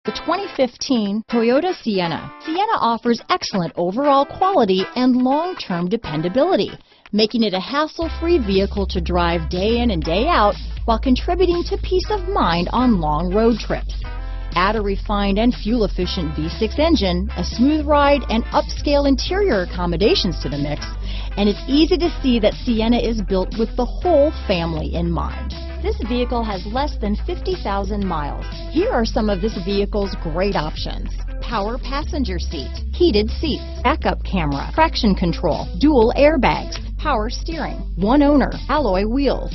The 2015 Toyota Sienna. Sienna offers excellent overall quality and long-term dependability, making it a hassle-free vehicle to drive day in and day out while contributing to peace of mind on long road trips. Add a refined and fuel-efficient V6 engine, a smooth ride, and upscale interior accommodations to the mix, and it's easy to see that Sienna is built with the whole family in mind. This vehicle has less than 50,000 miles. Here are some of this vehicle's great options: power passenger seat, heated seats, backup camera, traction control, dual airbags, power steering, one owner, alloy wheels,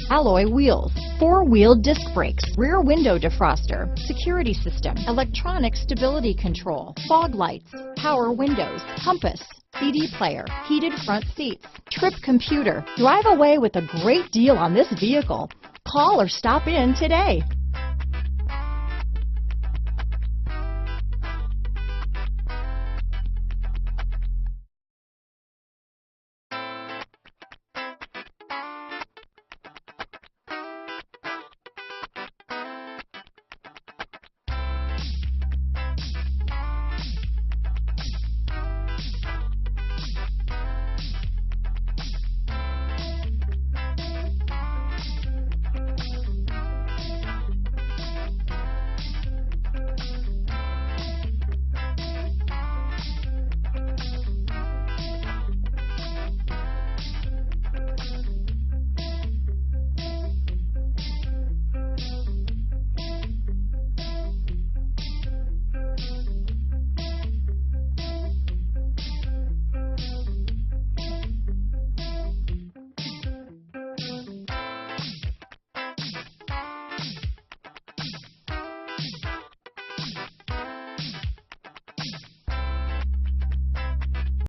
four-wheel disc brakes, rear window defroster, security system, electronic stability control, fog lights, power windows, compass, CD player, heated front seats, trip computer. Drive away with a great deal on this vehicle. Call or stop in today.